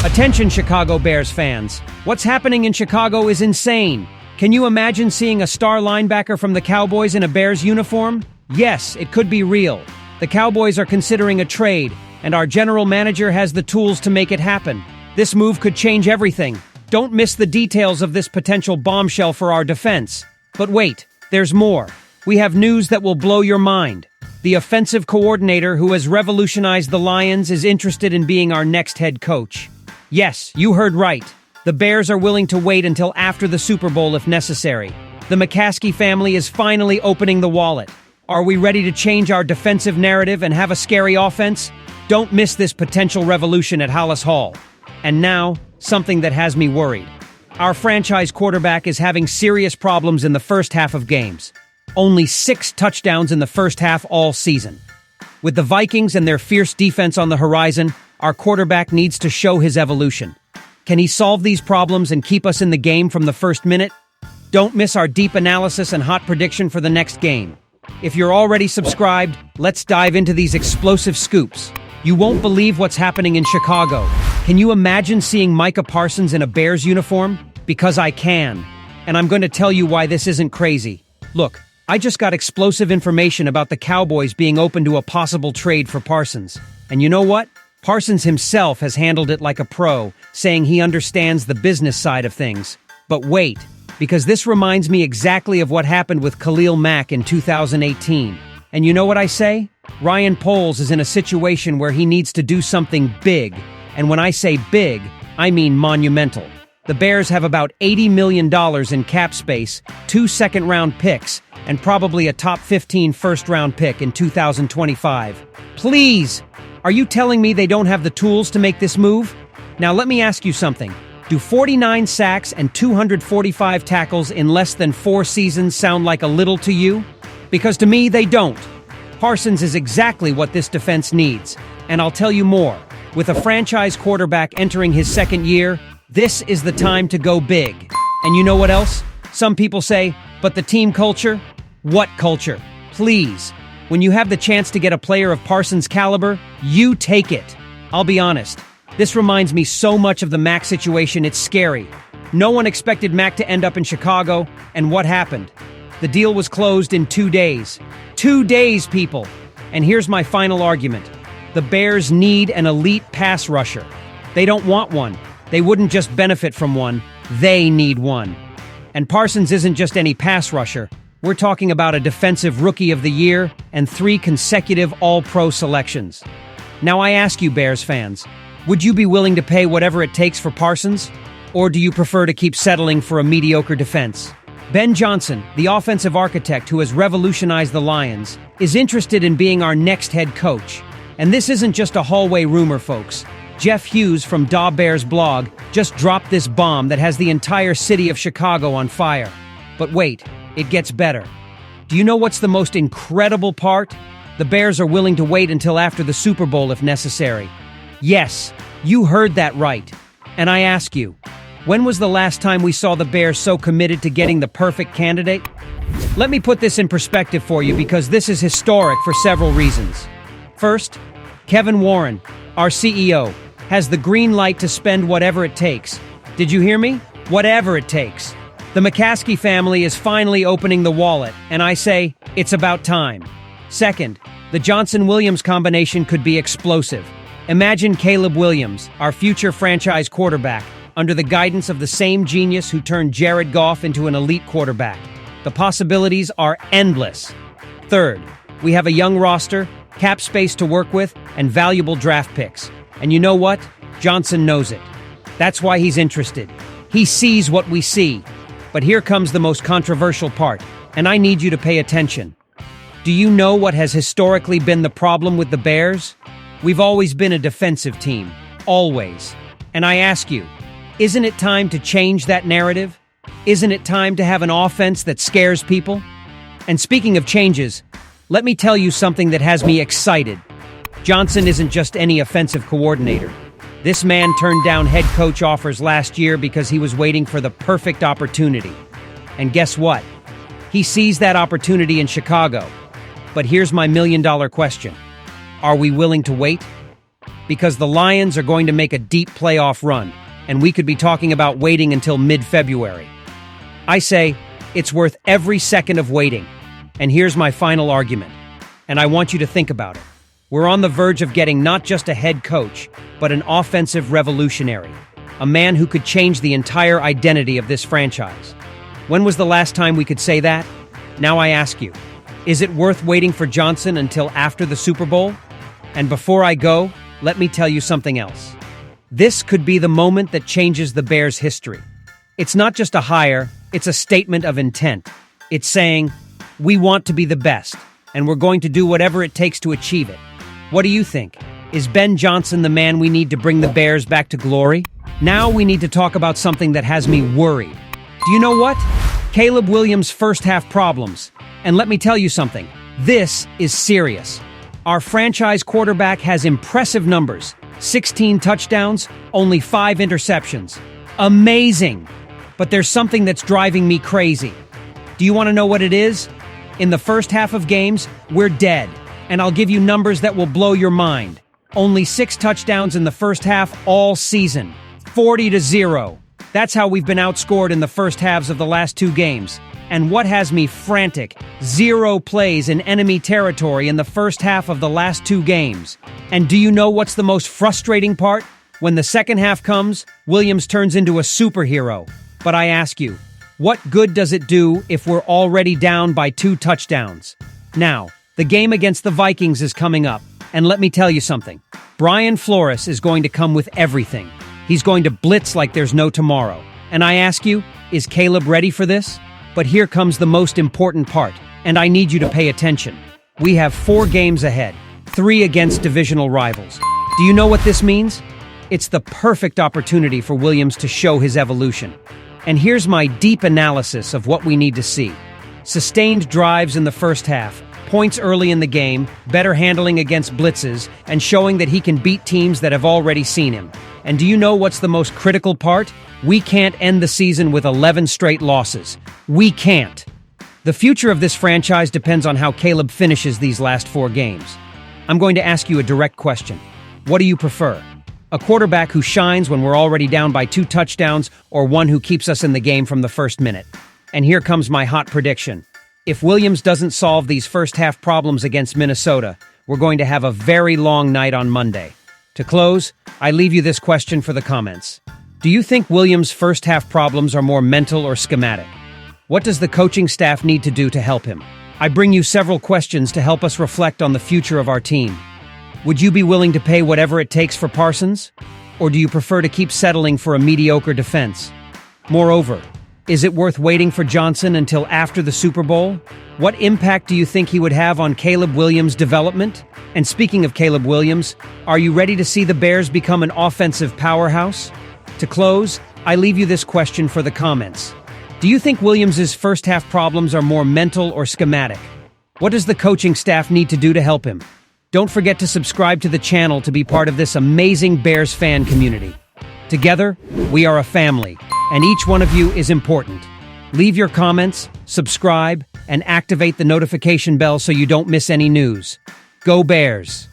Attention, Chicago Bears fans. What's happening in Chicago is insane. Can you imagine seeing a star linebacker from the Cowboys in a Bears uniform? Yes, it could be real. The Cowboys are considering a trade, and our general manager has the tools to make it happen. This move could change everything. Don't miss the details of this potential bombshell for our defense. But wait, there's more. We have news that will blow your mind. The offensive coordinator who has revolutionized the Lions is interested in being our next head coach. Yes, you heard right. The Bears are willing to wait until after the Super Bowl if necessary. The McCaskey family is finally opening the wallet. Are we ready to change our defensive narrative and have a scary offense? Don't miss this potential revolution at Hallis Hall. And now, something that has me worried. Our franchise quarterback is having serious problems in the first half of games. Only 6 touchdowns in the first half all season. With the Vikings and their fierce defense on the horizon, our quarterback needs to show his evolution. Can he solve these problems and keep us in the game from the first minute? Don't miss our deep analysis and hot prediction for the next game. If you're already subscribed, let's dive into these explosive scoops. You won't believe what's happening in Chicago. Can you imagine seeing Micah Parsons in a Bears uniform? Because I can. And I'm going to tell you why this isn't crazy. Look, I just got explosive information about the Cowboys being open to a possible trade for Parsons. And you know what? Parsons himself has handled it like a pro, saying he understands the business side of things. But wait, because this reminds me exactly of what happened with Khalil Mack in 2018. And you know what I say? Ryan Poles is in a situation where he needs to do something big. And when I say big, I mean monumental. The Bears have about $80 million in cap space, 2 second-round picks, and probably a top 15 first-round pick in 2025. Please! Are you telling me they don't have the tools to make this move? Now let me ask you something. Do 49 sacks and 245 tackles in less than 4 seasons sound like a little to you? Because to me, they don't. Parsons is exactly what this defense needs. And I'll tell you more. With a franchise quarterback entering his second year, this is the time to go big. And you know what else? Some people say, but the team culture? What culture? Please. When you have the chance to get a player of Parsons' caliber, you take it. I'll be honest. This reminds me so much of the Mack situation, it's scary. No one expected Mack to end up in Chicago, and what happened? The deal was closed in 2 days. 2 days, people! And here's my final argument. The Bears need an elite pass rusher. They don't want one. They wouldn't just benefit from one. They need one. And Parsons isn't just any pass rusher. We're talking about a defensive rookie of the year and 3 consecutive all-pro selections. Now I ask you, Bears fans, would you be willing to pay whatever it takes for Parsons? Or do you prefer to keep settling for a mediocre defense? Ben Johnson, the offensive architect who has revolutionized the Lions, is interested in being our next head coach. And this isn't just a hallway rumor, folks. Jeff Hughes from Da Bears blog just dropped this bomb that has the entire city of Chicago on fire. But wait, it gets better. Do you know what's the most incredible part? The Bears are willing to wait until after the Super Bowl if necessary. Yes, you heard that right. And I ask you, when was the last time we saw the Bears so committed to getting the perfect candidate? Let me put this in perspective for you because this is historic for several reasons. First, Kevin Warren, our CEO, has the green light to spend whatever it takes. Did you hear me? Whatever it takes. The McCaskey family is finally opening the wallet, and I say, it's about time. Second, the Johnson-Williams combination could be explosive. Imagine Caleb Williams, our future franchise quarterback, under the guidance of the same genius who turned Jared Goff into an elite quarterback. The possibilities are endless. Third, we have a young roster, cap space to work with, and valuable draft picks. And you know what? Johnson knows it. That's why he's interested. He sees what we see. But here comes the most controversial part, and I need you to pay attention. Do you know what has historically been the problem with the Bears? We've always been a defensive team. Always. And I ask you, isn't it time to change that narrative? Isn't it time to have an offense that scares people? And speaking of changes, let me tell you something that has me excited. Johnson isn't just any offensive coordinator. This man turned down head coach offers last year because he was waiting for the perfect opportunity. And guess what? He sees that opportunity in Chicago. But here's my million-dollar question. Are we willing to wait? because the Lions are going to make a deep playoff run, and we could be talking about waiting until mid-February. I say it's worth every second of waiting. And here's my final argument, and I want you to think about it. We're on the verge of getting not just a head coach, but an offensive revolutionary, a man who could change the entire identity of this franchise. When was the last time we could say that? Now I ask you, is it worth waiting for Johnson until after the Super Bowl? And before I go, let me tell you something else. This could be the moment that changes the Bears' history. It's not just a hire, it's a statement of intent. It's saying, we want to be the best, and we're going to do whatever it takes to achieve it. What do you think? Is Ben Johnson the man we need to bring the Bears back to glory? Now we need to talk about something that has me worried. Do you know what? Caleb Williams' first half problems. And let me tell you something. This is serious. Our franchise quarterback has impressive numbers. 16 touchdowns, only 5 interceptions. Amazing! But there's something that's driving me crazy. Do you want to know what it is? In the first half of games, we're dead. And I'll give you numbers that will blow your mind. Only 6 touchdowns in the first half all season. 40-0. That's how we've been outscored in the first halves of the last 2 games. And what has me frantic? 0 plays in enemy territory in the first half of the last 2 games. And do you know what's the most frustrating part? When the second half comes, Williams turns into a superhero. But I ask you, what good does it do if we're already down by 2 touchdowns? Now, the game against the Vikings is coming up. And let me tell you something. Brian Flores is going to come with everything. He's going to blitz like there's no tomorrow. And I ask you, is Caleb ready for this? But here comes the most important part, and I need you to pay attention. We have 4 games ahead, 3 against divisional rivals. Do you know what this means? It's the perfect opportunity for Williams to show his evolution. And here's my deep analysis of what we need to see. Sustained drives in the first half, points early in the game, better handling against blitzes, and showing that he can beat teams that have already seen him. And do you know what's the most critical part? We can't end the season with 11 straight losses. We can't. The future of this franchise depends on how Caleb finishes these last 4 games. I'm going to ask you a direct question. What do you prefer? A quarterback who shines when we're already down by 2 touchdowns, or one who keeps us in the game from the first minute? And here comes my hot prediction. If Williams doesn't solve these first half problems against Minnesota, we're going to have a very long night on Monday. To close, I leave you this question for the comments. Do you think Williams' first half problems are more mental or schematic? What does the coaching staff need to do to help him? I bring you several questions to help us reflect on the future of our team. Would you be willing to pay whatever it takes for Parsons? Or do you prefer to keep settling for a mediocre defense? Moreover, is it worth waiting for Johnson until after the Super Bowl? What impact do you think he would have on Caleb Williams' development? And speaking of Caleb Williams, are you ready to see the Bears become an offensive powerhouse? To close, I leave you this question for the comments. Do you think Williams' first half problems are more mental or schematic? What does the coaching staff need to do to help him? Don't forget to subscribe to the channel to be part of this amazing Bears fan community. Together, we are a family, and each one of you is important. Leave your comments, subscribe, and activate the notification bell so you don't miss any news. Go Bears!